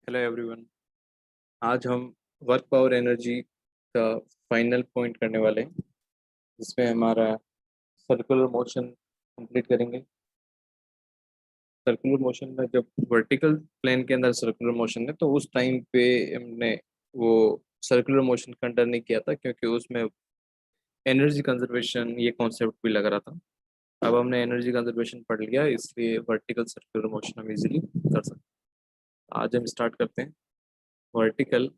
Hello everyone. आज हम work power energy का फाइनल पॉइंट करने वाले हैं, जिसमें हमारा सर्कुलर मोशन कंप्लीट करेंगे। सर्कुलर मोशन में जब वर्टिकल प्लेन के अंदर सर्कुलर मोशन है तो उस टाइम पे हमने वो सर्कुलर मोशन कंसिडर नहीं किया था, क्योंकि उसमें एनर्जी कंजर्वेशन ये कॉन्सेप्ट भी लग रहा था। अब हमने एनर्जी कंजर्वेशन पढ़ लिया, इसलिए वर्टिकल सर्कुलर मोशन हम इजीली कर सकते हैं। आज हम स्टार्ट करते हैं वर्टिकल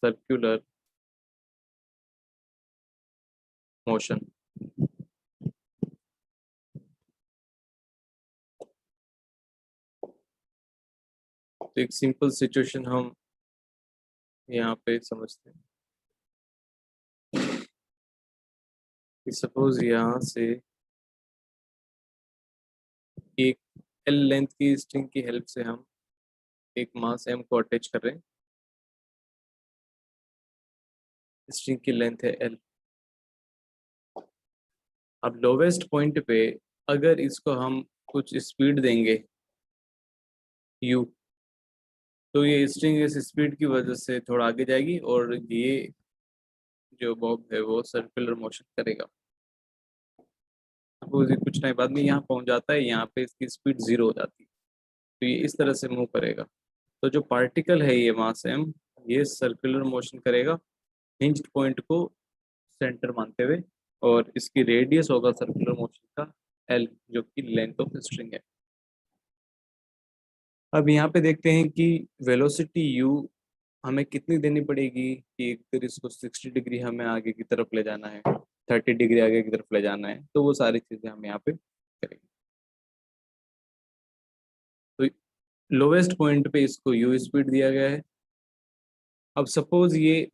सर्कुलर मोशन। तो एक सिंपल सिचुएशन हम यहाँ पे समझते हैं कि सपोज यहाँ से एक एल लेंथ की स्ट्रिंग की हेल्प से हम एक मास एम को अटैच कर रहे हैं। स्ट्रिंग की लेंथ है एल। अब लोवेस्ट पॉइंट पे अगर इसको हम कुछ स्पीड देंगे यू, तो ये स्ट्रिंग इस स्पीड की वजह से थोड़ा आगे जाएगी और ये जो बॉब है वो सर्कुलर मोशन करेगा। सपोज ये कुछ टाइम बाद में यहाँ पहुंच जाता है, यहाँ पे इसकी स्पीड जीरो हो जाती है, तो ये इस तरह से मूव करेगा। तो जो पार्टिकल है ये मास एम, ये सर्कुलर मोशन करेगा हिंज्ड पॉइंट को सेंटर मानते हुए, और इसकी रेडियस होगा सर्कुलर मोशन का एल, जो कि लेंथ ऑफ स्ट्रिंग है। अब यहाँ पे देखते हैं कि वेलोसिटी यू हमें कितनी देनी पड़ेगी कि फिर इसको 60 डिग्री हमें आगे की तरफ ले जाना है, 30 डिग्री आगे की तरफ ले जाना है, तो वो सारी चीज़ें हम यहाँ पे करेंगे। तो लोवेस्ट पॉइंट पे इसको यू स्पीड दिया गया है। अब सपोज ये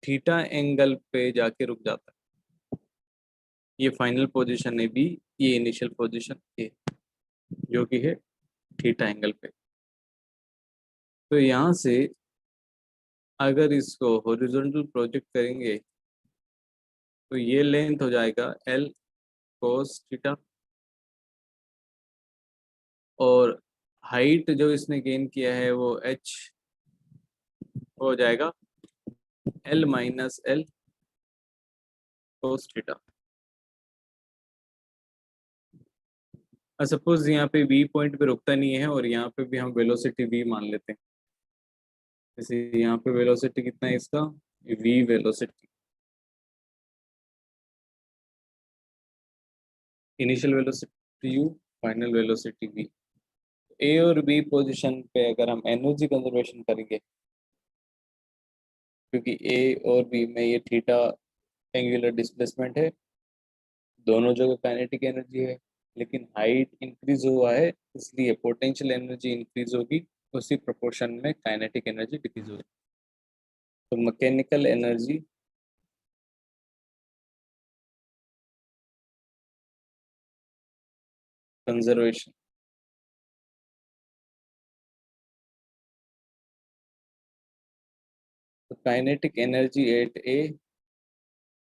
थीटा एंगल पे जाके रुक जाता है, ये फाइनल पोजीशन है बी, ये इनिशियल पोजीशन ए, जो कि है थीटा एंगल पे। तो यहाँ से अगर इसको हॉरिजॉन्टल प्रोजेक्ट करेंगे तो ये लेंथ हो जाएगा एल कोस थीटा, और हाइट जो इसने गेन किया है वो एच हो जाएगा L minus L cos theta. Suppose यहाँ पे बी पॉइंट पे रुकता नहीं है और यहाँ पे भी हम वेलोसिटी वी मान लेते हैं। जैसे यहाँ पे वेलोसिटी कितना है इसका, v velocity, initial velocity u, final velocity v. A और बी पोजीशन पे अगर हम एनर्जी कंजर्वेशन करेंगे, क्योंकि ए और बी में ये थीटा एंगुलर डिस्प्लेसमेंट है, दोनों जगह काइनेटिक एनर्जी है, लेकिन हाइट इंक्रीज हुआ है इसलिए पोटेंशियल एनर्जी इंक्रीज होगी, उसी प्रोपोर्शन में काइनेटिक एनर्जी डिक्रीज होगी। तो मैकेनिकल एनर्जी कंजर्वेशन, तो kinetic energy at A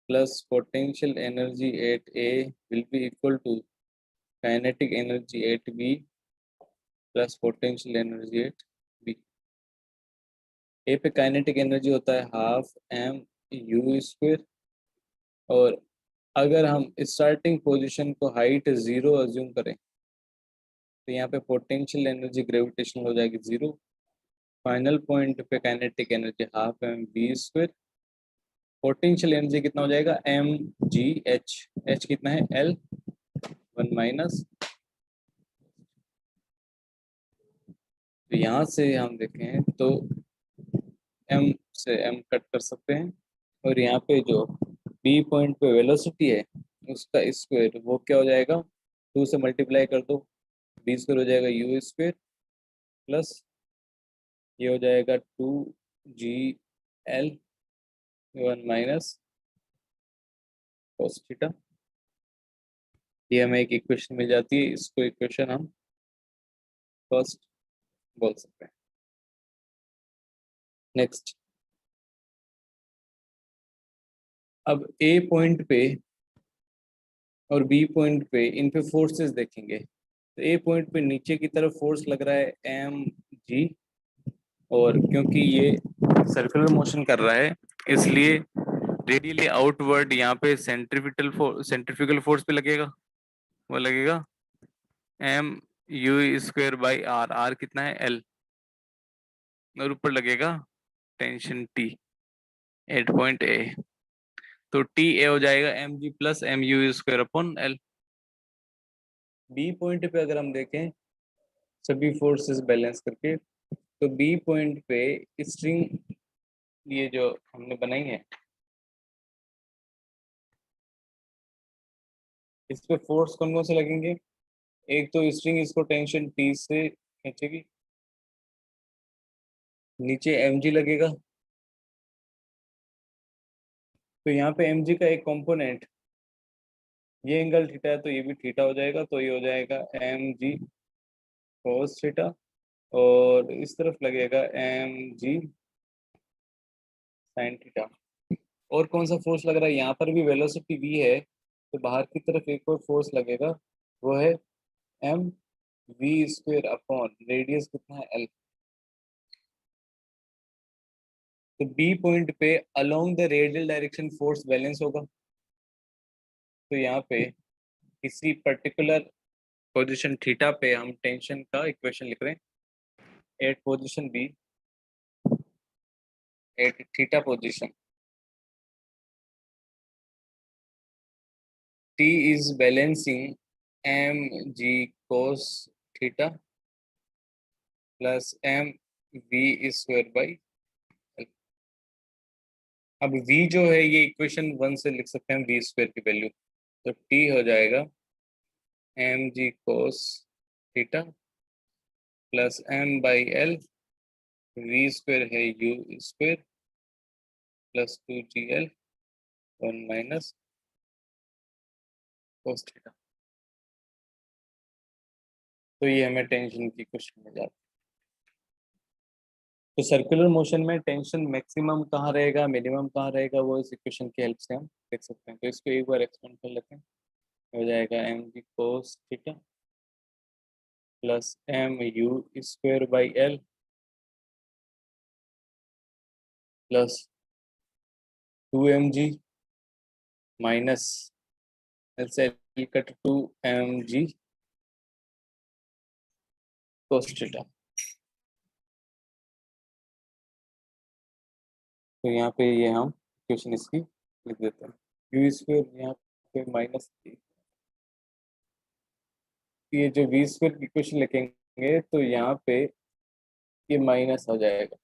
plus potential energy at A will be equal to kinetic energy at B plus potential energy at B. A पे kinetic energy होता है half M you square, और अगर हम starting position को height zero assume करें तो यहाँ पे पोटेंशियल एनर्जी ग्रेविटेशनल हो जाएगी जीरो। फाइनल पॉइंट पे kinetic energy half M B square, potential energy कितना हो जाएगा एम जी एच, एच कितना है एल वन माइनस। तो यहाँ से हम देखें तो एम से एम कट कर सकते हैं, और यहाँ पे जो बी पॉइंट पे वेलोसिटी है उसका स्क्वायर वो क्या हो जाएगा, टू से मल्टीप्लाई कर दो, बी स्क्वायर हो जाएगा यू स्क्वायर प्लस ये हो जाएगा two G L one minus cos theta. ये हमें एक इक्वेशन मिल जाती है, इसको इक्वेशन हम फर्स्ट बोल सकते हैं। नेक्स्ट, अब ए पॉइंट पे और बी पॉइंट पे इन पे फोर्सेस देखेंगे। तो ए पॉइंट पे नीचे की तरफ फोर्स लग रहा है एम जी, और क्योंकि ये सर्कुलर मोशन कर रहा है इसलिए रेडियली आउटवर्ड यहाँ पे सेंट्रीफ्यूगल फोर्स पे लगेगा, वो लगेगा M you square by R, R कितना है एल, और ऊपर लगेगा tension T at point A, तो टी ए हो जाएगा M G plus M you square upon L. B point पे अगर हम देखें सभी फोर्सेस बैलेंस करके, तो बी पॉइंट पे स्ट्रिंग ये जो हमने बनाई है इस पे फोर्स कौन कौन से लगेंगे, एक तो स्ट्रिंग इसको टेंशन टी से खींचेगी, नीचे एम जी लगेगा, तो यहाँ पे एम जी का एक कंपोनेंट ये एंगल थीटा है तो ये भी थीटा हो जाएगा, तो ये हो जाएगा एम जी कोस थीटा, और इस तरफ लगेगा एम जी साइन थीटा। और कौन सा फोर्स लग रहा है, यहाँ पर भी वेलोसिटी v है तो बाहर की तरफ एक और फोर्स लगेगा, वो है M V square upon radius कितना है एल। तो बी पॉइंट पे along the radial direction force balance होगा, तो यहाँ पे किसी पर्टिकुलर पोजीशन थीटा पे हम टेंशन का इक्वेशन लिख रहे हैं, at position B, at theta position T is balancing M ji cos theta plus M we square by. अब v जो है ये इक्वेशन 1 से लिख सकते हैं v स्क्वायर की वैल्यू, तो t हो जाएगा M G cos theta plus m by l, v square है u square plus 2gl 1 minus cos theta. तो ये हमें टेंशन की क्वेश्चन में जाता है। तो सर्कुलर मोशन में टेंशन मैक्सिमम कहाँ रहेगा, मिनिमम कहाँ रहेगा, वो इस इक्वेशन की हेल्प से हम देख सकते हैं। तो इसको एक बार एक्सपेंड कर लेते हैं, हो जाएगा M G cos theta plus M you square by L plus 2mg minus l से l cut 2mg cos theta. तो यहाँ पे ये हम इक्वेशन इसकी लिख देते हैं, यू स्क्वायर यहाँ पे माइनस, ये जो वी स्क्वायर की इक्वेशन लिखेंगे तो यहाँ पे ये माइनस हो जाएगा,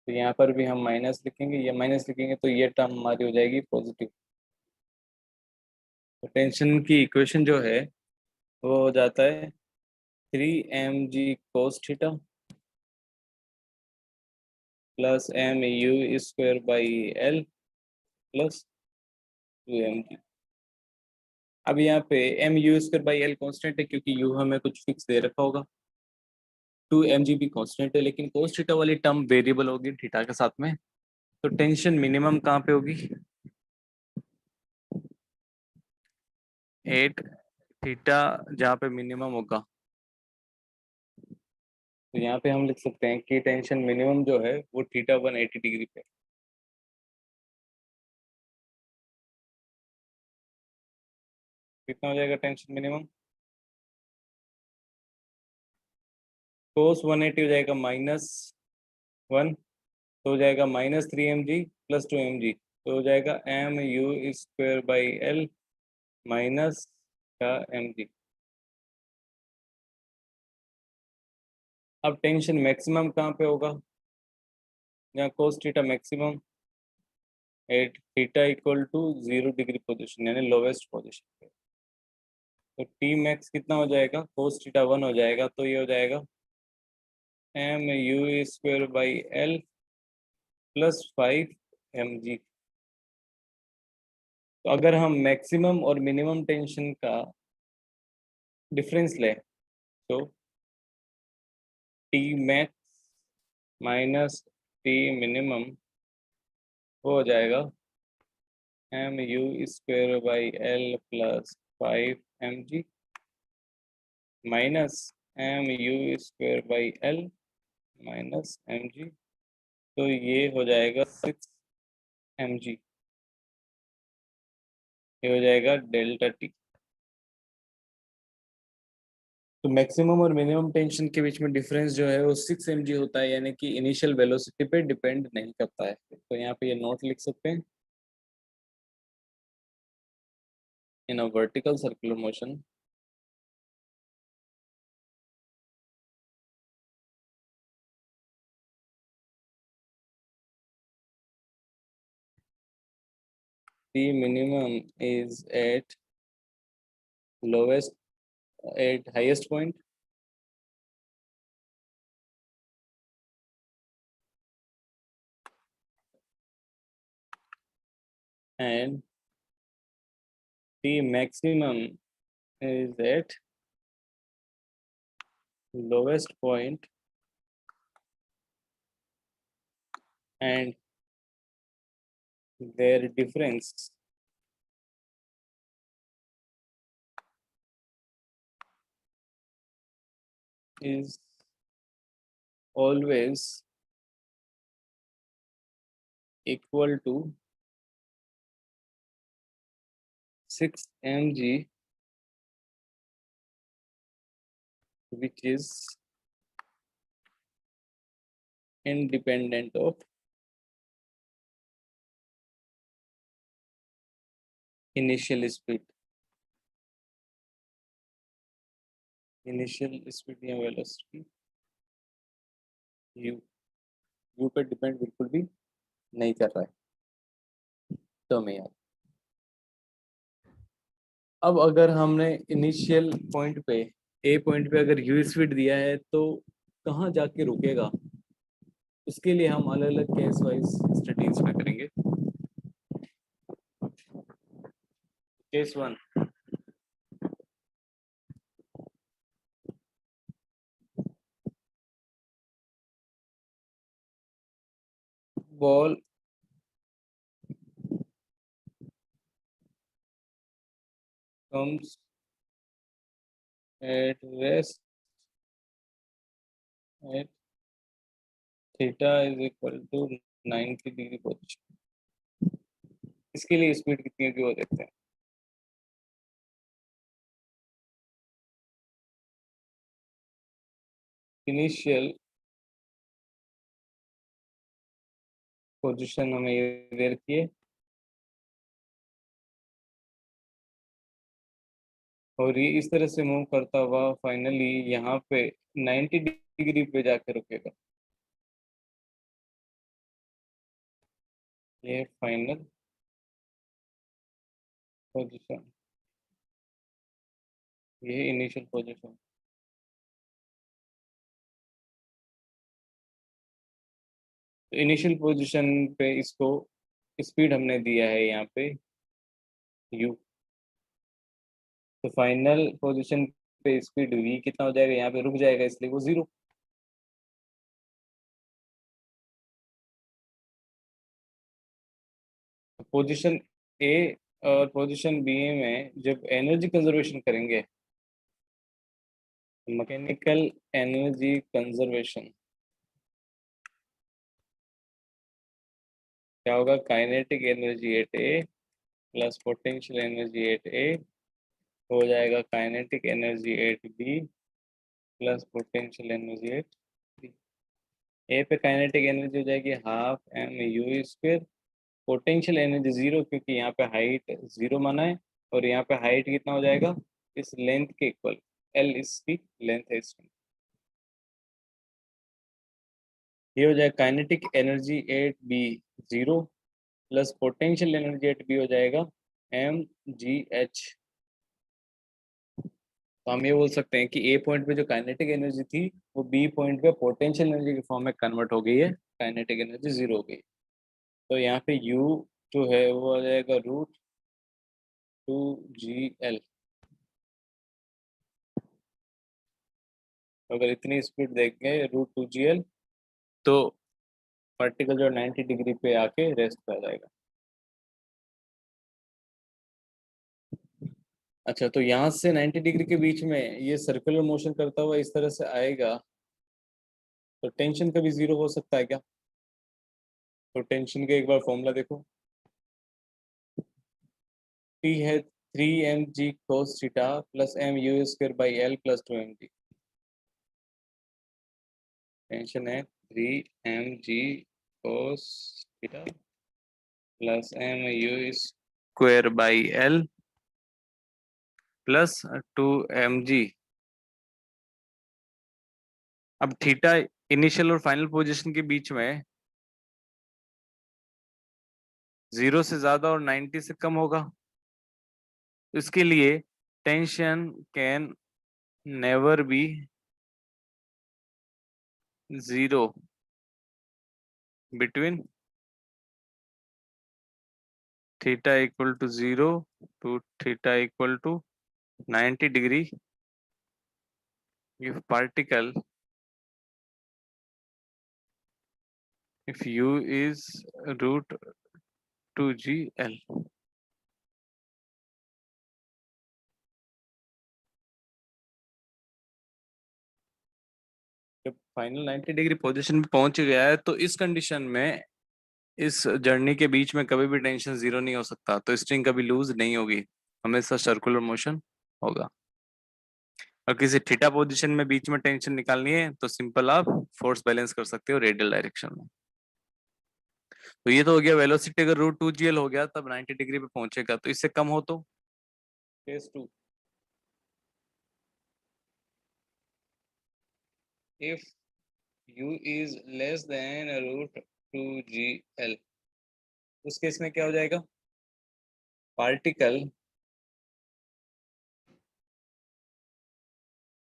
तो यहाँ पर भी हम माइनस लिखेंगे, ये माइनस लिखेंगे तो ये टर्म हमारी हो जाएगी पॉजिटिव। तो टेंशन की इक्वेशन जो है वो हो जाता है 3mg cos theta plus M you square by L plus 2mg। अब यहाँ पे M you square by L constant है क्योंकि यू हमें कुछ फिक्स दे रखा होगा, 2mg भी कॉन्स्टेंट है, लेकिन कोस थीटा वाली टर्म वेरिएबल होगी थीटा के साथ में। तो टेंशन मिनिमम कहाँ पे होगी, 8 थीटा जहाँ पे मिनिमम होगा, तो यहाँ पे हम लिख सकते हैं कि टेंशन मिनिमम जो है वो थीटा 180 डिग्री पे। कितना हो जाएगा टेंशन मिनिमम, कोस 180 हो जाएगा -1, तो हो जाएगा -3mg प्लस 2mg, तो हो जाएगा M you square by L minus का mg। अब टेंशन मैक्सिमम कहाँ पे होगा, जहाँ cos theta maximum at theta equal to 0 degree position यानी लोवेस्ट पोजिशन पे। तो टी मैक्स कितना हो जाएगा, कोस थीटा 1 हो जाएगा, तो ये हो जाएगा M you square by L plus 5mg। तो अगर हम मैक्सिमम और मिनिमम टेंशन का डिफरेंस लें तो T max minus T minimum वो हो जाएगा mu square by L plus 5 mg minus mu square by L minus mg, तो ये हो जाएगा 6 mg, ये हो जाएगा डेल्टा टी। तो मैक्सिमम और मिनिमम टेंशन के बीच में डिफरेंस जो है वो 6 mg होता है, यानी कि इनिशियल वेलोसिटी पे डिपेंड नहीं करता है। तो यहाँ पे ये नोट लिख सकते हैं, in a vertical circular motion the minimum is at lowest at highest point and the maximum is at lowest point and their difference is always equal to 6 mg, which is independent of initial speed, initial speed या velocity u पे depend बिल्कुल भी नहीं कर रहा है। तो मैं यार, अब अगर हमने इनिशियल पॉइंट पे ए पॉइंट पे अगर यू स्पीड दिया है तो कहाँ जाके रुकेगा, उसके लिए हम अलग अलग केस वाइज स्टडीज में करेंगे। Case one, ball comes at rest at theta is equal to 90 degree position. इसके लिए स्पीड कितनी होगी वो देखते हैं। इनिशियल पोजीशन हमें ये दे रखी है और ये इस तरह से मूव करता हुआ फाइनली यहाँ पे 90 डिग्री पे जाके रुकेगा। ये फाइनल पोजीशन, ये इनिशियल पोजीशन। तो इनिशियल पोजीशन पे इसको स्पीड हमने दिया है यहाँ पे u, तो फाइनल पोजीशन पे स्पीड v कितना हो जाएगा, यहाँ पे रुक जाएगा इसलिए वो 0। पोजीशन ए और पोजीशन बी में जब एनर्जी कंजर्वेशन करेंगे, मैकेनिकल एनर्जी कंजर्वेशन क्या होगा, kinetic energy at A plus potential energy at A हो जाएगा kinetic energy at B plus potential energy at B. A पे काइनेटिक एनर्जी हो जाएगी half M you square, potential energy 0 क्योंकि यहाँ पे हाइट 0 माना है और यहाँ पे हाइट कितना हो जाएगा इस लेंथ के इक्वल, एल इसकी लेंथ है इसमें। ये हो जाएगा kinetic energy at B 0 plus potential energy at B हो जाएगा एम जी एच। तो हम ये बोल सकते हैं कि ए पॉइंट पे जो काइनेटिक एनर्जी थी वो बी पॉइंट पे पोटेंशियल एनर्जी के फॉर्म में कन्वर्ट हो गई है, काइनेटिक एनर्जी 0 हो गई। तो यहाँ पे यू जो है वो आ जाएगा √2 GL। अगर इतनी स्पीड देखेंगे √2 GL तो पार्टिकल जो 90 डिग्री पे आके रेस्ट कर जाएगा। अच्छा, तो यहाँ से 90 डिग्री के बीच में ये सर्कुलर मोशन करता हुआ इस तरह से आएगा, तो टेंशन कभी जीरो हो सकता है क्या? तो टेंशन का एक बार फॉर्मूला देखो, टी है 3 mg cos theta plus mu square by L plus 2mg। Tension है 3 mg cos theta plus mu square by L plus 2mg। अब थीटा इनिशियल और फाइनल पोजीशन के बीच में 0 से ज्यादा और 90 से कम होगा, इसके लिए tension can never be zero between theta equal to 0 to theta equal to 90 degree if particle if u is root 2gl। जब फाइनल 90 डिग्री पोजीशन पे पहुंच गया है तो इस कंडीशन में इस जर्नी के बीच में कभी भी टेंशन जीरो नहीं हो सकता, तो स्ट्रिंग कभी लूज नहीं होगी, हमेशा सर्कुलर मोशन होगा। और किसी थीटा पोजीशन में बीच में टेंशन निकालनी है तो सिंपल आप फोर्स बैलेंस कर सकते हो रेडियल डायरेक्शन में। तो ये तो हो गया वेलोसिटी, अगर रूट 2gl हो गया तब 90 डिग्री पे पहुंचेगा, तो इससे कम हो तो case 2, if u is less than root 2gl, उस केस में क्या हो जाएगा? Particle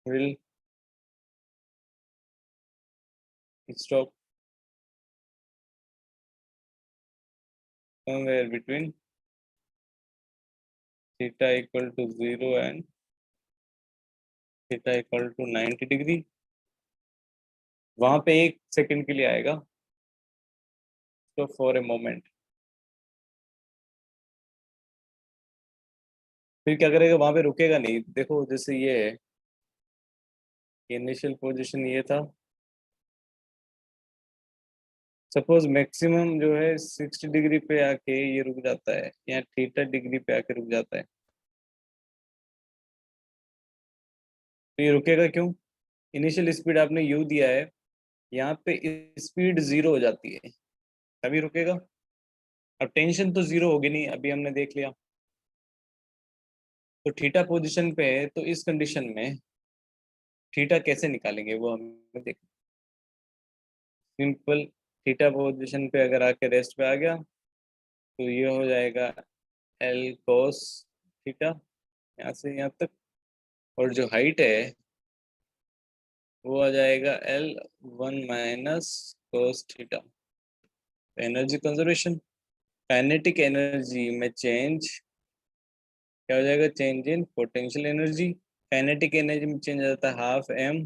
will stop somewhere between theta equal to 0 and theta equal to 90 degree. वहां पे 1 सेकंड के लिए आएगा, तो फॉर ए मोमेंट। फिर क्या करेगा? वहां पे रुकेगा नहीं। देखो जैसे ये इनिशियल पोजीशन ये था, सपोज मैक्सिमम जो है 60 डिग्री पे आके ये रुक जाता है, या थीटा डिग्री पे आके रुक जाता है, तो ये रुकेगा क्यों? इनिशियल स्पीड आपने यू दिया है, यहाँ पे स्पीड जीरो हो जाती है, तभी रुकेगा। अब टेंशन तो जीरो होगी नहीं, अभी हमने देख लिया। तो थीटा पोजीशन पे है, तो इस कंडीशन में थीटा कैसे निकालेंगे वो हमें देख। सिंपल, थीटा पोजीशन पे अगर आके रेस्ट पे आ गया तो ये हो जाएगा एल कोस थीटा, यहाँ से यहाँ तक, और जो हाइट है वो आ जाएगा L 1 - cos theta. Energy conservation, kinetic energy में चेंज क्या हो जाएगा? Change in potential energy. Kinetic energy में चेंज आ जाता है हाफ एम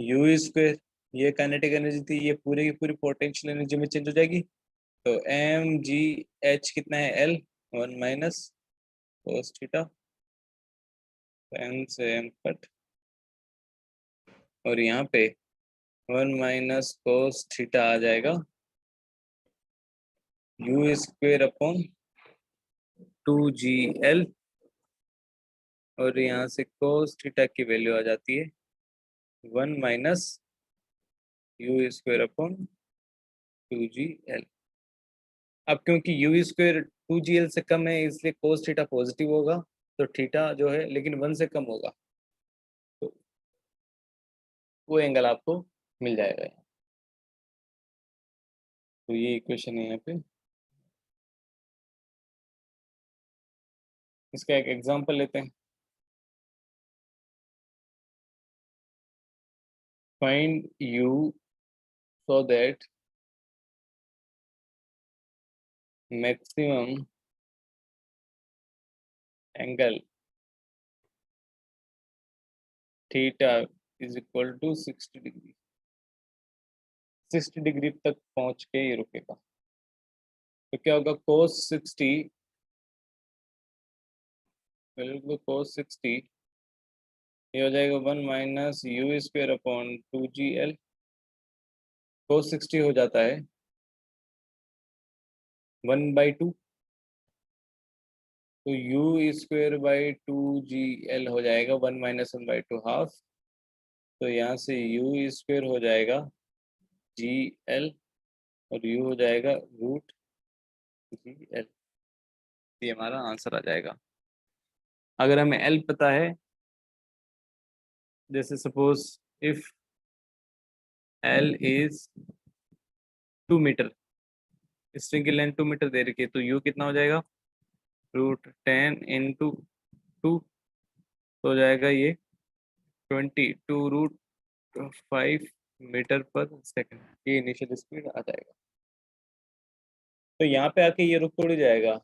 यू स्क्वायर। ये काइनेटिक एनर्जी थी, ये पूरी की पूरी पोटेंशियल एनर्जी में चेंज हो जाएगी। तो एम जी एच कितना है? एल 1 - कोस थीटा, एम से एम कट, और यहाँ पे 1 - कोस थीटा आ जाएगा यू स्क्वायर अपॉन 2gl, और यहाँ से कोस थीटा की वैल्यू आ जाती है 1 - यू स्क्वायर अपॉन 2gl। अब क्योंकि यू स्क्वायर 2gl से कम है इसलिए कोस थीटा पॉजिटिव होगा, तो थीटा जो है लेकिन 1 से कम होगा, तो वो एंगल आपको मिल जाएगा। तो ये इक्वेशन है यहाँ पे। इसका एक एग्जांपल लेते हैं। Find you so that maximum angle theta is equal to 60 degree. 60 degree तक पहुंच के ये रुकेगा, तो क्या होगा? कोस 60 बिल्कुल cos 60 ये हो जाएगा 1 minus you square upon 2gl। cos 60 हो जाता है 1/2, तो यू स्क्वेयर बाई 2gl हो जाएगा 1 माइनस 1/2 हाफ। तो यहाँ से यू स्क्वेयर हो जाएगा gl और यू हो जाएगा रूट gl। ये हमारा आंसर आ जाएगा। अगर हमें l पता है, जैसे suppose if l is 2 metre, string की लेंथ 2 मीटर दे रखी है, तो u कितना हो जाएगा √10 × 2, तो हो जाएगा ये 22√5 मीटर पर सेकेंड। ये इनिशियल स्पीड आ जाएगा। तो यहाँ पे आके ये रुक थोड़ी जाएगा,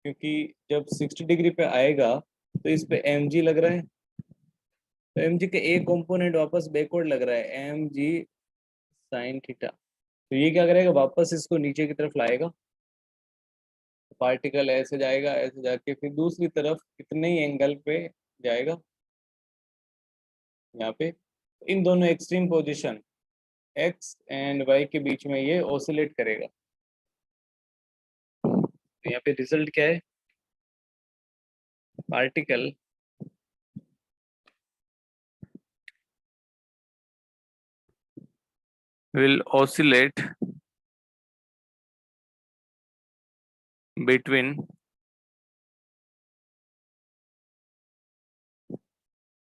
क्योंकि जब 60 डिग्री पे आएगा तो इस पे mg लग रहा है, तो mg के एक कंपोनेंट वापस बैकवर्ड लग रहा है mg sin थीटा। तो ये क्या करेगा, वापस इसको नीचे की तरफ लाएगा। पार्टिकल ऐसे जाएगा, ऐसे जाके फिर दूसरी तरफ कितने ही एंगल पे जाएगा, यहाँ पे इन दोनों extreme position x and y के बीच में ये ऑसिलेट करेगा। तो यहाँ पे रिजल्ट क्या है, particle will oscillate between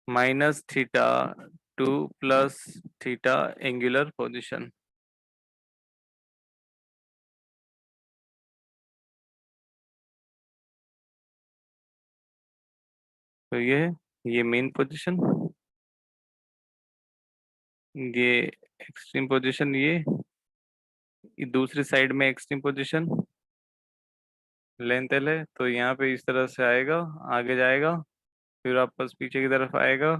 -θ to +θ angular position। तो ये मेन पोजीशन, ये एक्सट्रीम पोजीशन, ये दूसरी साइड में एक्सट्रीम पोजीशन लेंथ एल है। तो यहाँ पे इस तरह से आएगा, आगे जाएगा, फिर वापस पीछे की तरफ आएगा,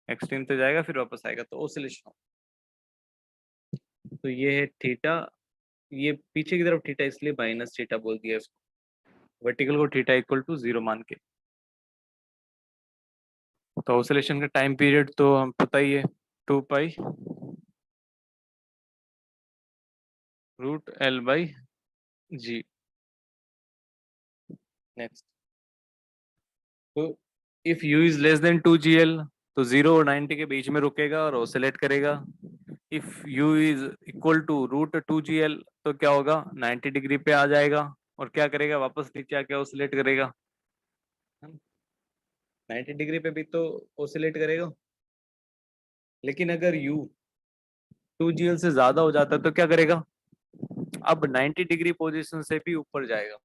एक्सट्रीम पे जाएगा, फिर वापस आएगा, तो ओसिलेशन। तो ये है थीटा, ये पीछे की तरफ थीटा इसलिए -θ बोल दिया इसको, वर्टिकल को थीटा इक्वल टू 0 मान के। तो ऑसिलेशन का टाइम पीरियड तो हम पता ही है, 2π√L/g। नेक्स्ट, तो if u is less than 2gl तो 0 और 90 के बीच में रुकेगा और ऑसिलेट करेगा। If u is equal to √2gl तो क्या होगा, 90 डिग्री पे आ जाएगा और क्या करेगा, वापस नीचे आके ऑसिलेट करेगा। 90 डिग्री पे भी तो ऑसिलेट करेगा, लेकिन अगर u 2gl से ज्यादा हो जाता है तो क्या करेगा, अब 90 डिग्री पोजीशन से भी ऊपर जाएगा।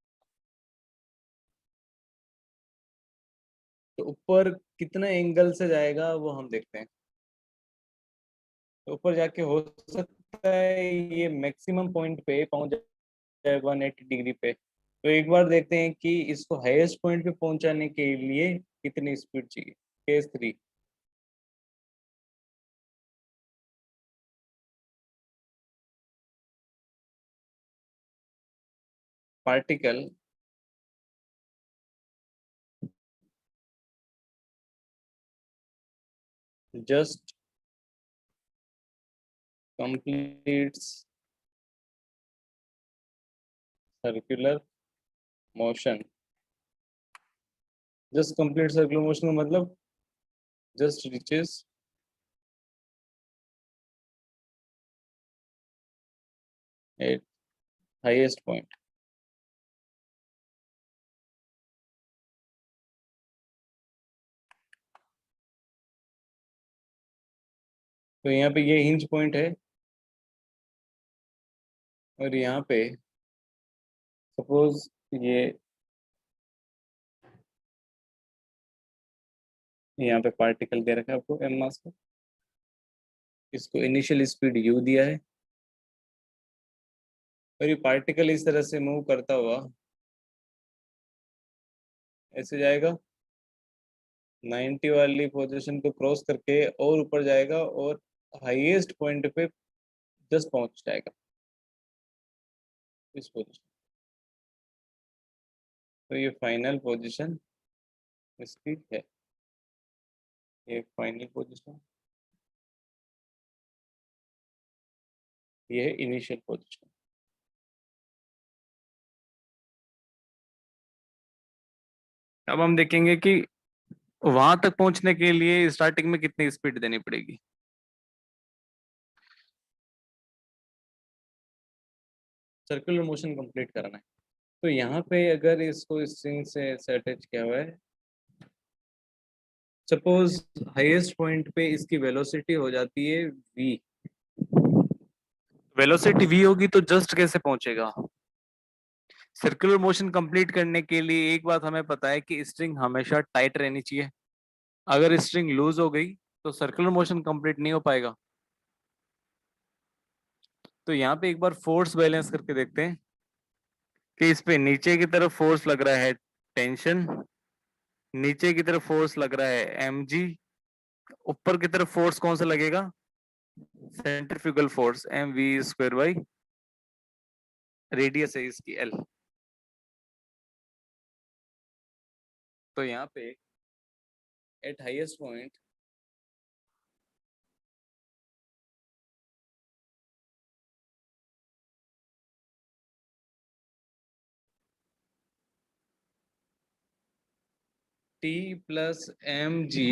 तो ऊपर कितने एंगल से जाएगा वो हम देखते हैं। तो ऊपर जाके हो सकता है ये मैक्सिमम पॉइंट पे पहुंच जाए 180 डिग्री पे। तो एक बार देखते हैं कि इसको हाईएस्ट पॉइंट पे पहुंचाने के लिए कितनी स्पीड चाहिए। Case 3, particle just completes circular motion। just complete circular motion का मतलब just reaches at highest point। तो यहाँ पे ये हिंज पॉइंट है और यहाँ पे सपोज ये यहाँ पे पार्टिकल दे रखा है आपको m मास का, इसको इनिशियल स्पीड u दिया है और ये पार्टिकल इस तरह से मूव करता हुआ ऐसे जाएगा, 90 वाली पोजीशन को क्रॉस करके और ऊपर जाएगा और हाईएस्ट पॉइंट पे जस्ट पहुंच जाएगा इस पोजीशन। तो ये फाइनल पोजीशन इसकी है ये फाइनल पोजीशन, ये है इनिशियल पोजीशन। अब हम देखेंगे कि वहां तक पहुंचने के लिए स्टार्टिंग में कितनी स्पीड देनी पड़ेगी। सर्कुलर मोशन कंप्लीट करना है, तो यहाँ पे अगर इसको स्ट्रिंग से अटैच किया हुआ है, सपोज हाईएस्ट पॉइंट पे इसकी वेलोसिटी हो जाती है v, वेलोसिटी v होगी तो जस्ट कैसे पहुंचेगा। सर्कुलर मोशन कंप्लीट करने के लिए एक बात हमें पता है कि स्ट्रिंग हमेशा टाइट रहनी चाहिए। अगर स्ट्रिंग लूज हो गई तो सर्कुलर मोशन कंप्लीट नहीं हो पाएगा। तो यहाँ पे एक बार फोर्स बैलेंस करके देखते हैं कि इस पे नीचे की तरफ फोर्स लग रहा है टेंशन, नीचे की तरफ फोर्स लग रहा है mg, ऊपर की तरफ फोर्स कौन सा लगेगा, centrifugal force mv square by radius है इसकी l। तो यहाँ पे eight highest point t plus mg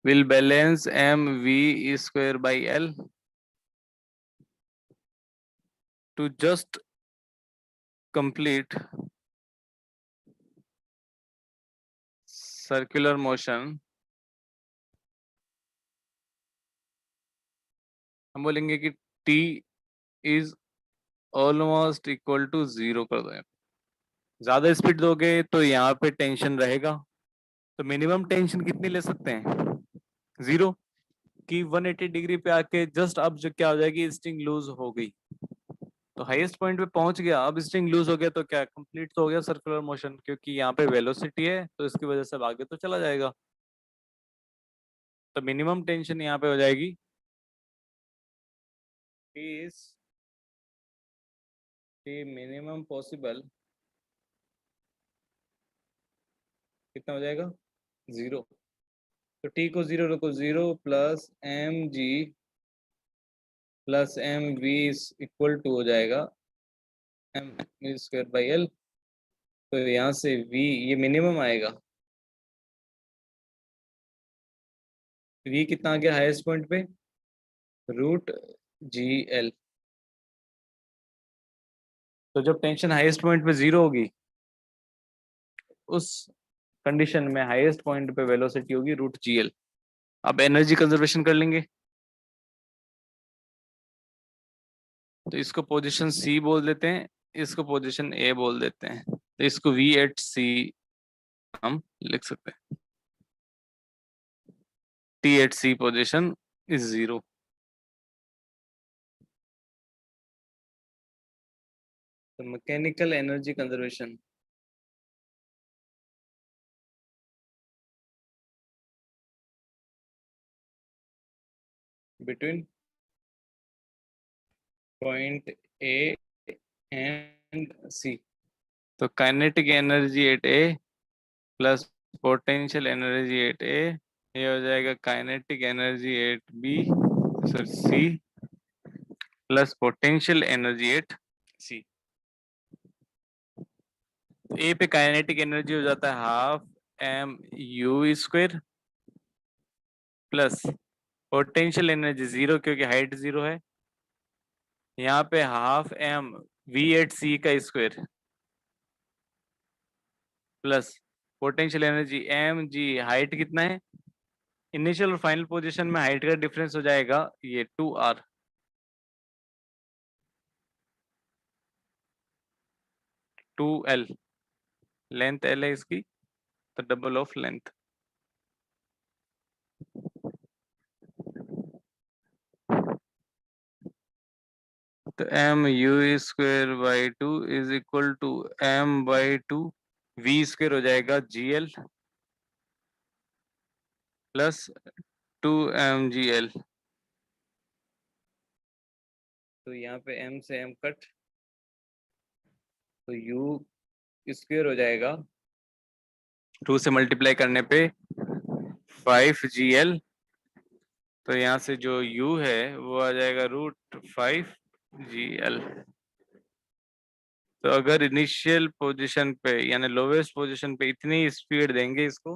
will balance mv square by l to just complete circular motion। हम बोलेंगे कि t is almost equal to 0 कर दो। ज्यादा स्पीड दोगे तो यहाँ पे टेंशन रहेगा, तो मिनिमम टेंशन कितनी ले सकते हैं, 0, कि 180 डिग्री पे आके जस्ट अब जो क्या हो जाएगी, स्ट्रिंग लूज हो गई। तो हाईएस्ट पॉइंट पे पहुंच गया, अब स्ट्रिंग लूज हो गया तो क्या कंप्लीट तो हो गया सर्कुलर मोशन, क्योंकि यहाँ पे वेलोसिटी है तो इसकी वजह से अब आगे तो चला जाएगा। तो मिनिमम टेंशन यहाँ पे हो जाएगी is the minimum possible, कितना हो जाएगा, 0। तो t को 0 रखो, 0 plus mg plus mv equal to हो जाएगा m स्क्वायर बाई l। तो यहाँ से v ये मिनिमम आएगा, v कितना आ गया हाईएस्ट पॉइंट पे, रूट जी एल। तो जब टेंशन हाईएस्ट पॉइंट पे 0 होगी, उस कंडीशन में हाईएस्ट पॉइंट पे वेलोसिटी होगी रूट जी एल। अब एनर्जी कंजर्वेशन कर लेंगे, तो इसको पोजीशन सी बोल देते हैं, इसको पोजीशन ए बोल देते हैं, तो इसको वी एट सी हम लिख सकते हैं। T at C position is 0। तो mechanical energy conservation between point A and C. तो kinetic energy at A plus potential energy at A, ये हो जाएगा kinetic energy at B sir C plus potential energy at C. A पे kinetic energy हो जाता है half M you square plus potential energy 0 क्योंकि height 0 है, यहाँ पे half M v at C का square plus potential energy M G, height कितना है, इनिशियल और फाइनल पोजीशन में हाइट का डिफरेंस हो जाएगा ये 2r, to L, length L है इसकी, तो डबल ऑफ लेंथ। तो M you square by 2 is equal to M by 2 V square हो जाएगा जी एल प्लस 2 mgl। तो यहाँ पे m से m कट, तो u स्क्वायर हो जाएगा 2 से मल्टीप्लाई करने पे 5gl, तो यहाँ से जो u है वो आ जाएगा √5gl। तो अगर इनिशियल पोजीशन पे यानी लोवेस्ट पोजीशन पे इतनी स्पीड देंगे इसको,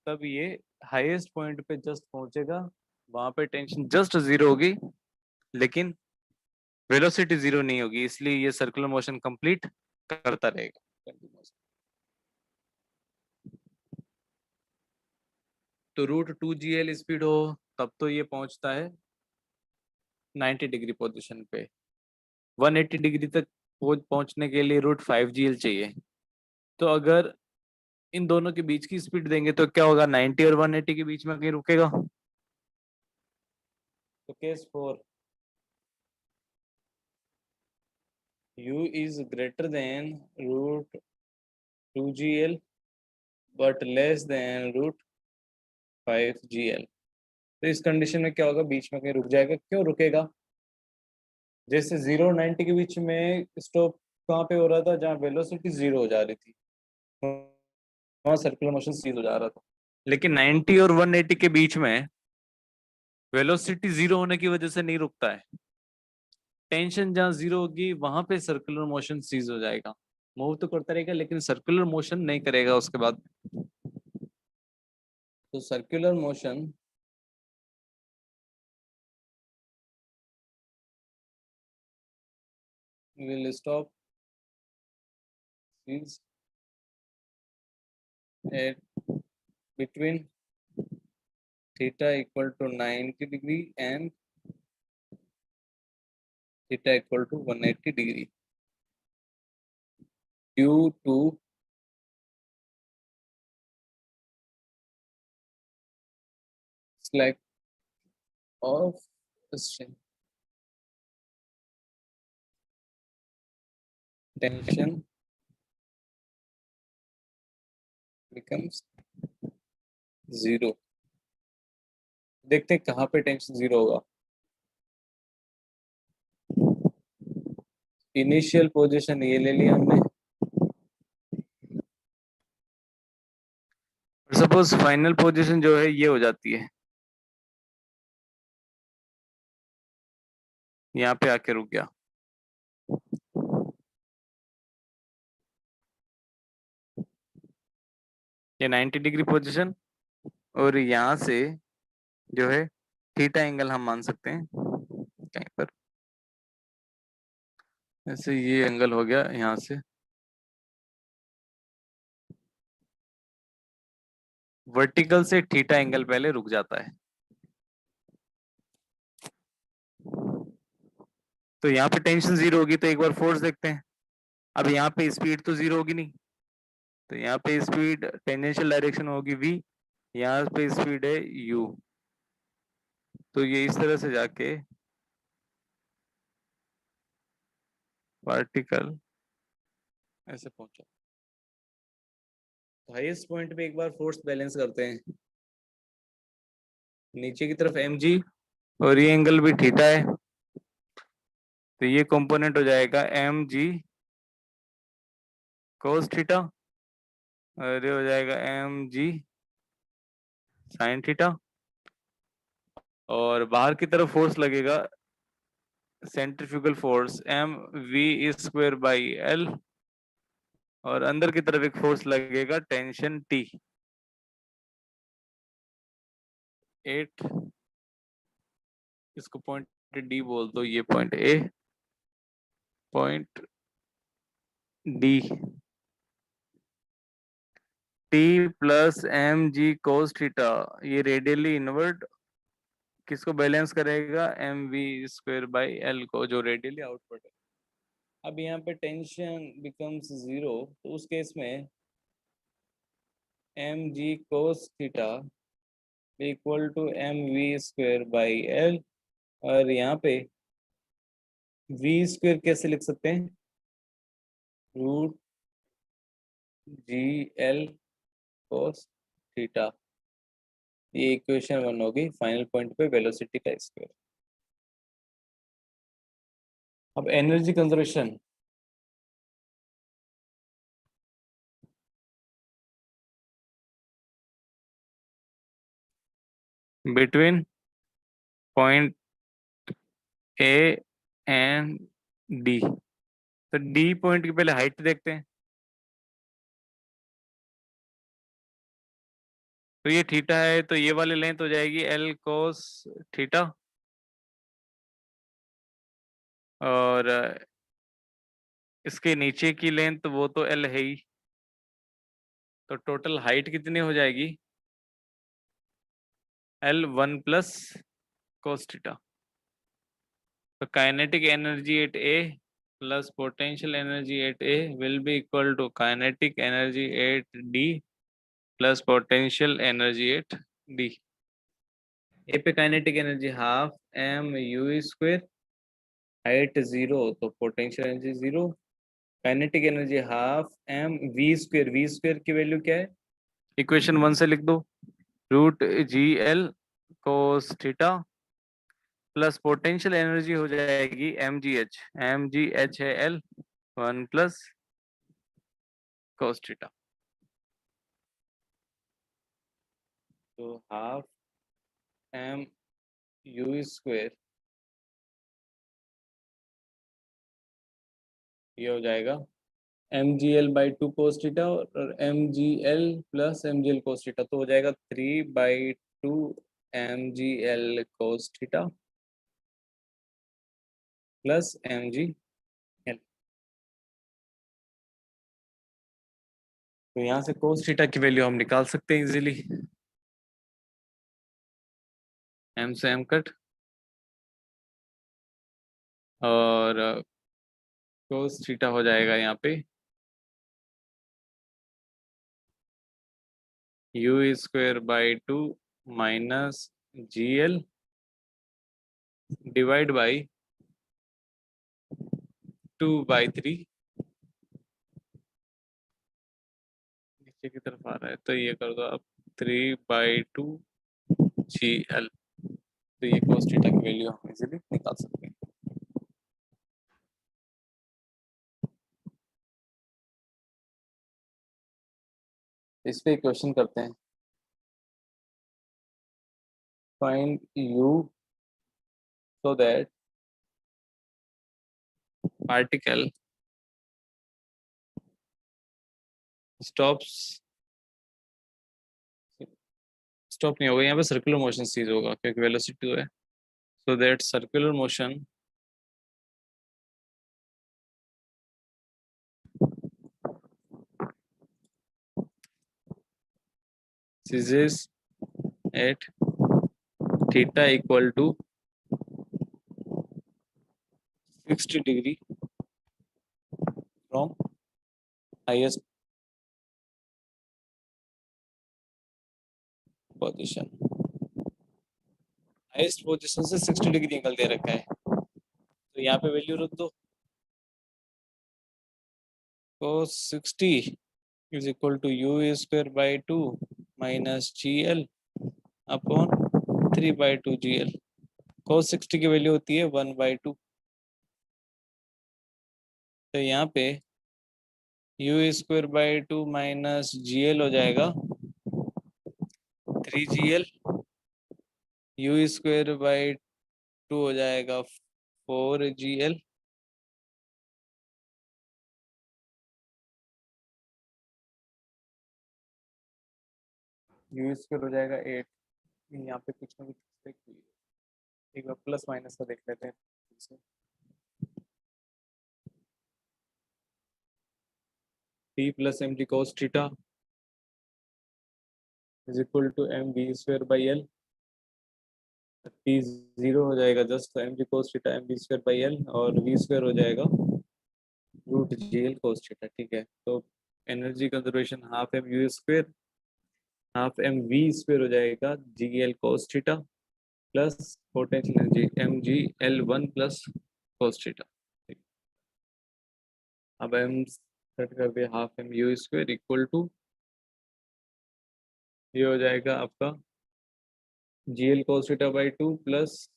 तब ये हाईएस्ट पॉइंट पे जस्ट पहुंचेगा, वहां पे टेंशन जस्ट जीरो होगी, लेकिन वेलोसिटी जीरो नहीं होगी, इसलिए ये सर्कुलर मोशन कंप्लीट करता रहेगा। तो √2gl स्पीड हो तब तो ये पहुंचता है 90 डिग्री पोजीशन पे। 180 डिग्री तक पहुंचने के लिए √5gl चाहिए। तो अगर इन दोनों के बीच की स्पीड देंगे तो क्या होगा, 90 और 180 के बीच में कहीं रुकेगा। तो case 4, u is greater than √2gl but less than √5gl। तो इस कंडीशन में क्या होगा, बीच में कहीं रुक जाएगा। क्यों रुकेगा, जैसे 0 और 90 के बीच में स्टॉप कहाँ पे हो रहा था, जहाँ वेलोसिटी जीरो हो जा रही थी, वहाँ सर्कुलर मोशन सीध हो जा रहा था। लेकिन 90 और 180 के बीच में वेलोसिटी जीरो होने की वजह से नहीं रुकता है। टेंशन जहाँ जीरो होगी वहां पे सर्कुलर मोशन सीज हो जाएगा, मूव तो करता रहेगा लेकिन सर्कुलर मोशन नहीं करेगा उसके बाद। तो circular motion will stop is at between theta equal to 90 degree and theta equal to 180 degree due to slack of strain, tension becomes zero। देखते हैं कहाँ पे टेंशन जीरो होगा। इनिशियल पोजीशन ये ले लिया हमने, सपोज फाइनल पोजीशन जो है ये हो जाती है, यहाँ पे आके रुक गया। ये 90 डिग्री पोजीशन, और यहाँ से जो है थीटा एंगल हम मान सकते हैं कहीं पर, ऐसे ये एंगल हो गया यहाँ से, वर्टिकल से थीटा एंगल पहले रुक जाता है। तो यहाँ पे टेंशन जीरो होगी, तो एक बार फोर्स देखते हैं। अब यहाँ पे स्पीड तो जीरो होगी नहीं, तो यहाँ पे स्पीड टेंजेंशियल डायरेक्शन होगी v, यहाँ पे स्पीड है u, तो ये इस तरह से जाके पार्टिकल ऐसे पहुंचा। तो हाईएस्ट पॉइंट पे एक बार फोर्स बैलेंस करते हैं, नीचे की तरफ mg और ये एंगल भी थीटा है, तो ये कंपोनेंट हो जाएगा mg cos थीटा, और ये हो जाएगा mg sin थीटा, और बाहर की तरफ फोर्स लगेगा सेंट्रीफ्यूगल फोर्स mv²/L, और अंदर की तरफ एक फोर्स लगेगा टेंशन T। 8, इसको पॉइंट डी बोल दो, ये point A, point D, T plus mg cos theta, ये रेडियली इनवर्ट किसको बैलेंस करेगा, mv²/L को, जो रेडियली आउटवर्ड है। अब यहाँ पे टेंशन बिकम्स जीरो, तो उस केस में mg cos theta equal to mv²/L, और यहाँ पे v² कैसे लिख सकते हैं, √gl cos थीटा। ये इक्वेशन 1 होगी, फाइनल पॉइंट पे वेलोसिटी का स्क्वायर। अब energy conservation, between point A and D. तो डी पॉइंट की पहले हाइट देखते हैं। तो ये थीटा है, तो ये वाली लेंथ हो जाएगी एल कोस थीटा, और इसके नीचे की लेंथ वो तो एल है ही। तो टोटल हाइट कितनी हो जाएगी? L one plus cos theta. तो kinetic energy at A plus potential energy at A will be equal to kinetic energy at D plus potential energy at D. A पे kinetic energy half M you square, height zero तो potential energy zero. Kinetic energy half M we square, v square की value क्या है? Equation 1 से लिख दो, root G L cos theta plus potential energy हो जाएगी एम जी एच, एम जी एच है l one plus cos theta. तो हाफ एम यू स्क्वायर ये हो जाएगा M G l by two cos theta, और एम जी l plus M G L cos theta, तो हो जाएगा 3/2 m G L cos theta plus M G l. तो यहाँ से कोस थीटा की वैल्यू हम निकाल सकते हैं इजीली। एम से एम कट, और कोस थीटा हो जाएगा यहाँ पे you square by two minus G L divide by 2/3, नीचे की तरफ आ रहा है तो ये कर दो अब 3/2 जी एल। तो ये cos थीटा की वैल्यू हम इजीली निकाल सकते हैं। इस पे क्वेश्चन करते हैं, find u so that particle stops, stop नहीं होगा यहाँ पे, सर्कुलर मोशन सीज होगा क्योंकि वेलोसिटी 2 है। So that circular motion ceases at theta equal to 60 degree from highest position. Highest position से 60 डिग्री एंगल दे रखा है, तो यहाँ पे वैल्यू रख दो। तो 60 is equal to U square by two minus G L upon 3/2 G L. cos 60 की वैल्यू होती है 1/2। तो यहाँ पे you square by two minus G L हो जाएगा 3 G L, you square by to हो जाएगा 4 जी एल, यू स्क्वायर हो जाएगा 8। यहाँ पे कुछ ना कुछ mistake हुई है। एक बार प्लस माइनस का देख लेते हैं। T plus M G cos theta is equal to M we square by L. T zero हो जाएगा जस्ट, तो M ji cos theta M we square by L, और वी स्क्वायर हो जाएगा root G L cos theta. ठीक है, तो energy conservation half M you square half M we square हो जाएगा G L cos theta plus potential energy M जी L one plus cos theta. अब M set कर दिया half M you square equal to, ये हो जाएगा आपका G L cos theta by two plus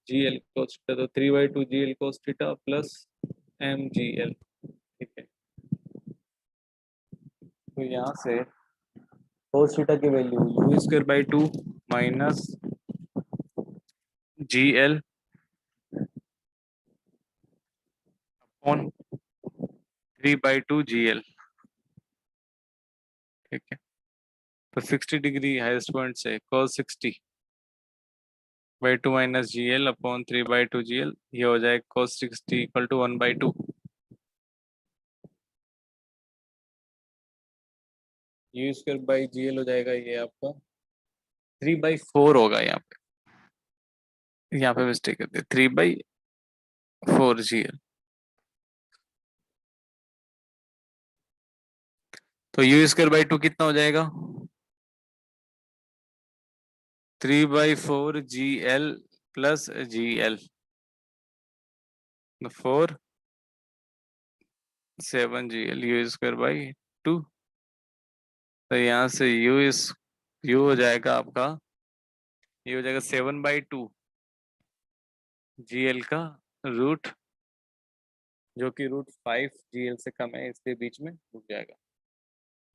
G L cos theta, तो 3/2 G L cos theta plus M G L. ठीक है, तो यहाँ से cos थीटा की value U square by 2 minus G L upon 3/2 G L. ठीक है, तो 60 डिग्री हाईएस्ट पॉइंट से cos 60/2 minus G L upon 3/2 G L, ये हो जाएगा cos 60 equal to 1/2। U square by G L हो जाएगा ये आपका 3/4 होगा यहाँ पे मिस्टेक करते हैं, 3/4 जी एल। तो यू स्क्वायर बाई 2 कितना हो जाएगा? 3/4 जी l plus G L, 4 7 G L U square by 2। तो यहाँ से यू हो जाएगा आपका, ये हो जाएगा 7/2 जी एल का रूट, जो कि √5 जी एल से कम है, इसके बीच में रुक जाएगा।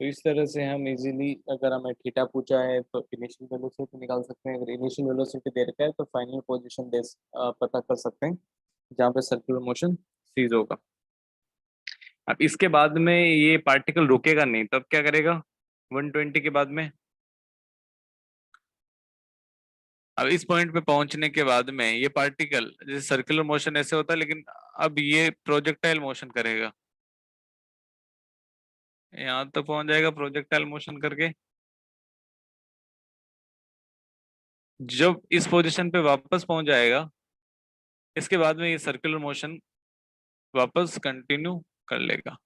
तो इस तरह से हम इजीली, अगर हमें थीटा पूछा है तो इनिशियल वेलोसिटी निकाल सकते हैं, अगर इनिशियल वेलोसिटी दे रखा है तो फाइनल पोजीशन दे पता कर सकते हैं जहाँ पे सर्कुलर मोशन सीज होगा। अब इसके बाद में ये पार्टिकल रुकेगा नहीं, तब क्या करेगा 120 के बाद में? अब इस पॉइंट पे पहुंचने के बाद में ये पार्टिकल, जैसे सर्कुलर मोशन ऐसे होता है, लेकिन अब ये प्रोजेक्टाइल मोशन करेगा, यहाँ तक पहुंच जाएगा प्रोजेक्टाइल मोशन करके। जब इस पोजीशन पे वापस पहुंच जाएगा, इसके बाद में ये सर्कुलर मोशन वापस कंटिन्यू कर लेगा।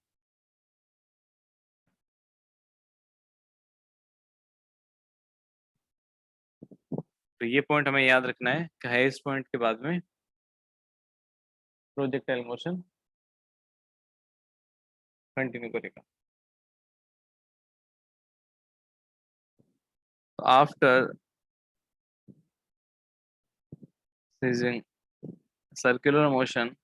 तो ये पॉइंट हमें याद रखना है कि हाईएस्ट पॉइंट के बाद में प्रोजेक्टाइल मोशन कंटिन्यू करेगा। After ceasing circular motion,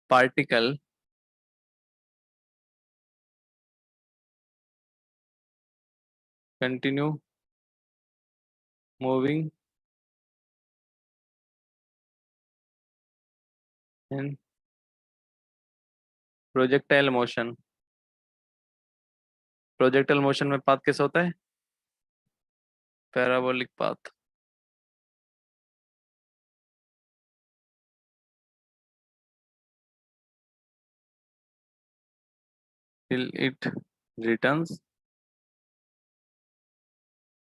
particle continue moving in projectile motion। Projectile motion में पाथ कैसा होता है? Parabolic path. till it returns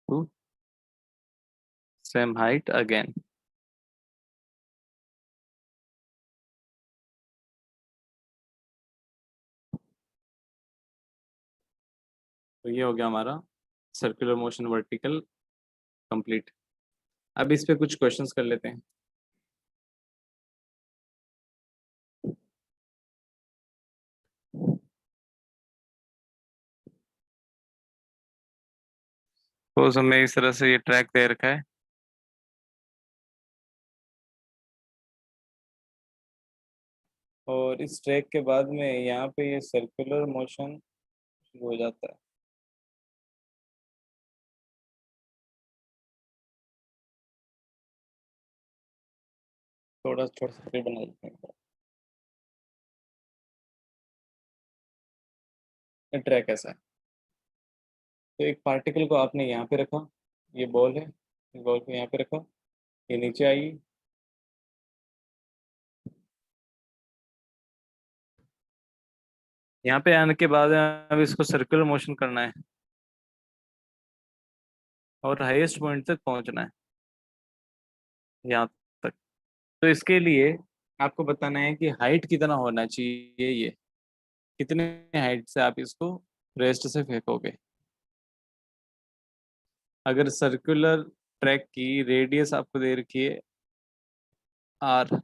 to same height again। तो ये हो गया हमारा सर्कुलर मोशन वर्टिकल कंप्लीट। अब इस पे कुछ क्वेश्चंस कर लेते हैं। तो हमें इस तरह से ये ट्रैक दे रखा है, और इस ट्रैक के बाद में यहाँ पे ये सर्कुलर मोशन शुरू हो जाता है। थोड़ा छोटा सर्किल बना देते हैं। ट्रैक ऐसा है, तो एक पार्टिकल को आपने यहाँ पे रखा, ये बॉल है, इस बॉल को यहाँ पे रखा, ये नीचे आई, यहाँ पे आने के बाद अब इसको सर्कुलर मोशन करना है और हाईएस्ट पॉइंट तक पहुंचना है, यहाँ तक। तो इसके लिए आपको बताना है कि हाइट कितना होना चाहिए, ये कितने हाइट से आप इसको रेस्ट से फेंकोगे। अगर सर्कुलर ट्रैक की रेडियस आपको दे रखी है r,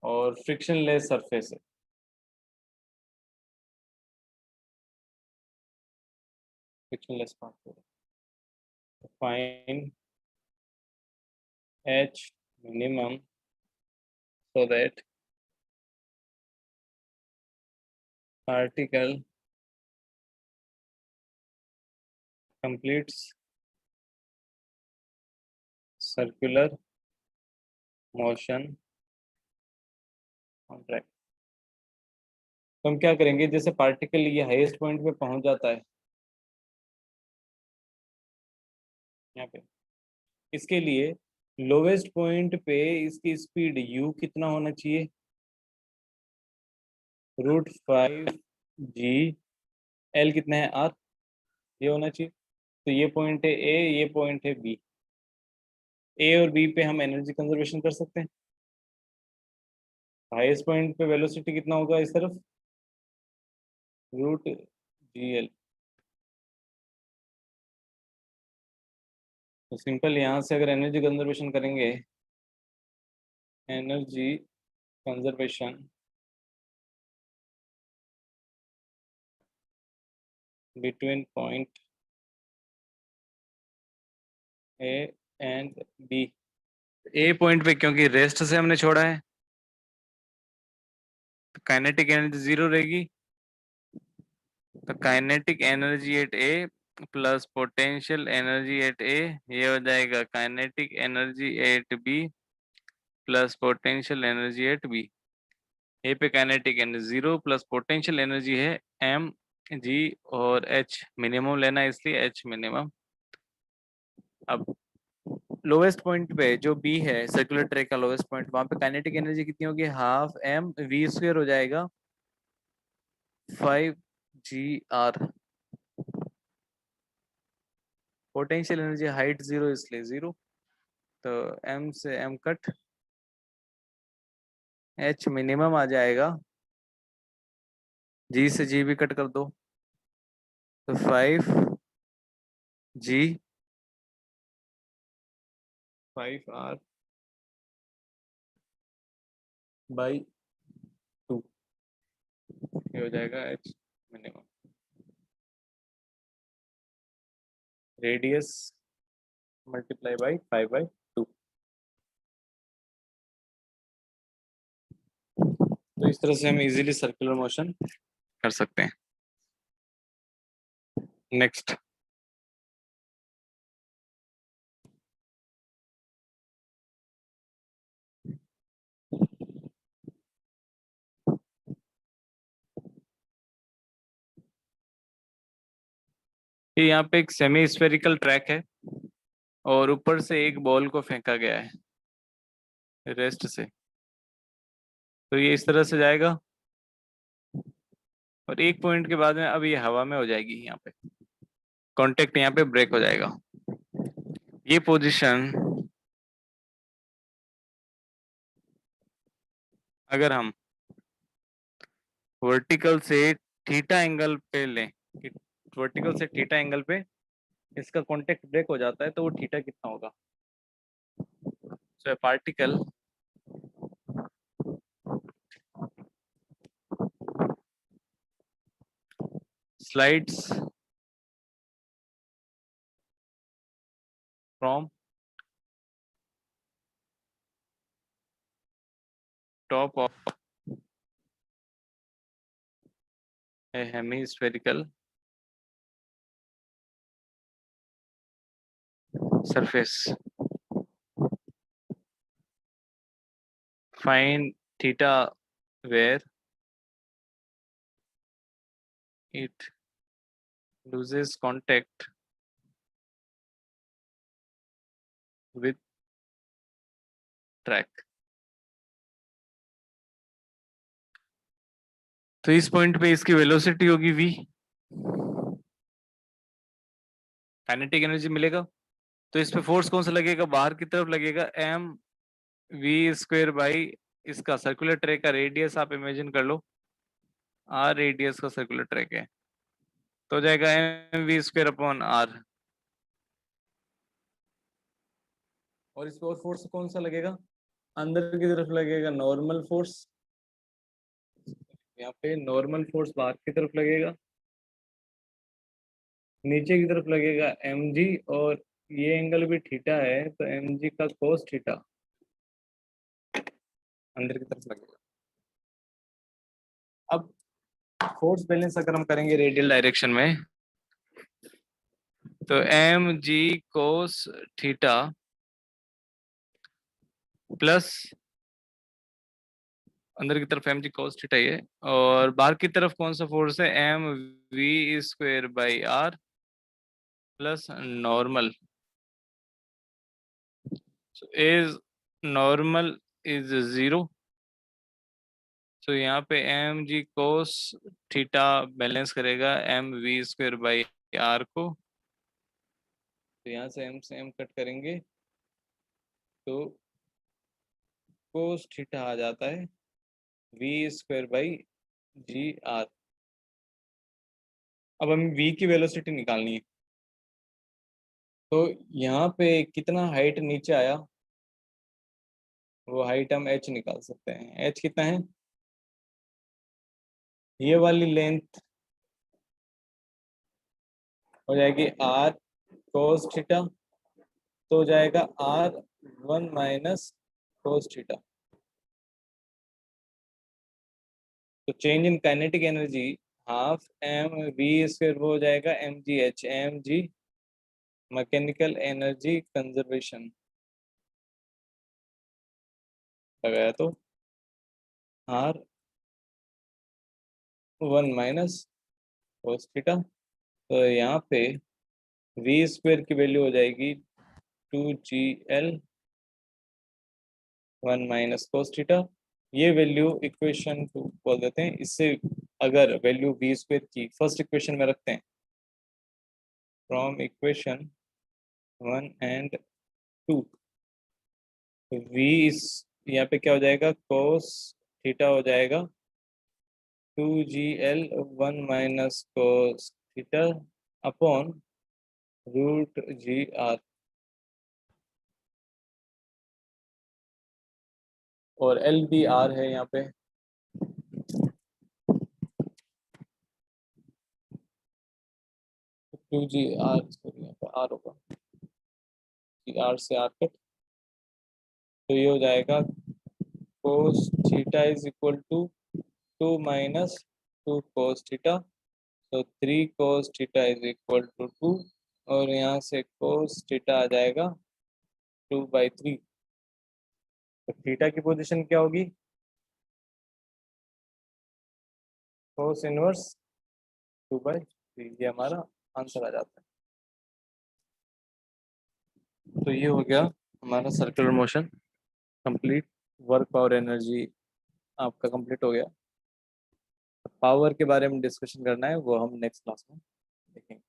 और फ्रिक्शन लेस सरफेस है, friction less part, fine h minimum so that particle completes circular motion on track। तो हम क्या करेंगे, जैसे पार्टिकल ये हाईएस्ट पॉइंट पे पहुंच जाता है यहाँ पे, इसके लिए लोवेस्ट पॉइंट पे इसकी स्पीड u कितना होना चाहिए, √5 g। l कितना है, r, ये होना चाहिए। तो ये पॉइंट है a, ये पॉइंट है b। a और b पे हम एनर्जी कंजर्वेशन कर सकते हैं। हाईएस्ट पॉइंट पे वेलोसिटी कितना होगा इस तरफ, √gl। तो सिंपल यहाँ से अगर एनर्जी कंजर्वेशन करेंगे, energy conservation between point A and B. A point पे क्योंकि रेस्ट से हमने छोड़ा है तो काइनेटिक एनर्जी 0 रहेगी। तो kinetic energy at A plus potential energy at A, ये हो जाएगा kinetic energy at B plus potential energy at B. A पे kinetic energy 0 plus potential energy है एम जी और एच मिनिमम लेना है इसलिए एच मिनिमम। अब लोवेस्ट पॉइंट पे जो बी है सर्कुलर ट्रैक का लोवेस्ट पॉइंट, वहां पे काइनेटिक एनर्जी कितनी होगी, हाफ एम वी स्क्वायर हो जाएगा 5 g r। Potential energy height 0 इसलिए 0, तो m से m कट, h मिनिमम आ जाएगा, g से g भी कट कर दो तो 5 g 5r/2, ये हो जाएगा h minimum. Radius multiply by 5/2। तो इस तरह से हम इजीली सर्कुलर मोशन कर सकते हैं। नेक्स्ट, ये यहाँ पे एक सेमी स्फेरिकल ट्रैक है और ऊपर से एक बॉल को फेंका गया है रेस्ट से, तो ये इस तरह से जाएगा और एक पॉइंट के बाद में अब ये हवा में हो जाएगी, यहाँ पे कांटेक्ट यहाँ पे ब्रेक हो जाएगा। ये पोजीशन अगर हम वर्टिकल से थीटा एंगल पे लें, वर्टिकल से थीटा एंगल पे इसका कांटेक्ट ब्रेक हो जाता है, तो वो थीटा कितना होगा। So particle slides from top of a hemispherical surface, find theta where it loses contact with track। तो इस पॉइंट पे इसकी वेलोसिटी होगी v, काइनेटिक एनर्जी मिलेगा, तो इस पे फोर्स कौन सा लगेगा, बाहर की तरफ लगेगा एम वी स्क्वायर बाई इसका सर्कुलर ट्रैक का रेडियस आप इमेजिन कर लो, आर रेडियस का सर्कुलर ट्रैक है, तो हो जाएगा M we square upon R. और इस पे और फोर्स कौन सा लगेगा, अंदर की तरफ लगेगा नॉर्मल फोर्स, यहाँ पे नॉर्मल फोर्स बाहर की तरफ लगेगा, नीचे की तरफ लगेगा एम जी, और ये एंगल भी थीटा है तो एम जी का कोस थीटा अंदर की तरफ लगेगा। अब फोर्स बैलेंस अगर हम करेंगे रेडियल डायरेक्शन में, तो एम जी कोस थीटा प्लस अंदर की तरफ एम जी कोस थीटा है, और बाहर की तरफ कौन सा फोर्स है, M we square by R plus normal. Is normal is 0। तो यहाँ पे एम जी कोस थीटा बैलेंस करेगा M we square by R को। तो यहाँ से एम कट करेंगे तो कोस थीटा आ जाता है V square by G R. अब हमें v की वेलोसिटी निकालनी है, तो यहाँ पे कितना हाइट नीचे आया, वो हाइट हम h निकाल सकते हैं। h कितना है, ये वाली लेंथ हो जाएगी r कोस थीटा, तो हो जाएगा r1 माइनस कोस थीटा। तो change in kinetic energy half M we square, वो हो जाएगा M G H, M G mechanical energy conservation लगाया, तो आर 1 माइनस कोस थीटा। तो यहाँ पे वी स्क्वायर की वैल्यू हो जाएगी 2gl 1 माइनस कोस थीटा। ये वैल्यू इक्वेशन 2 बोल देते हैं। इससे अगर वैल्यू वी स्क्वायर की फर्स्ट इक्वेशन में रखते हैं, फ्रॉम इक्वेशन 1 एंड 2, वी इस यहाँ पे क्या हो जाएगा, कोस थीटा हो जाएगा 2gl 1 minus cos theta upon root G R. और एल बी आर है यहाँ पे, 2gr, यहाँ पे आर होगा, जी आर से आर कट। तो ये हो जाएगा cos theta is equal to 2 minus 2 cos theta. तो 3 cos theta is equal to 2, और यहाँ से कोस थीटा आ जाएगा 2/3। तो थीटा की पोजीशन क्या होगी, कोस इनवर्स 2/3। ये हमारा आंसर आ जाता है। तो ये हो गया हमारा सर्कुलर मोशन कंप्लीट। वर्क और एनर्जी आपका कंप्लीट हो गया। पावर के बारे में डिस्कशन करना है, वो हम नेक्स्ट क्लास में देखेंगे।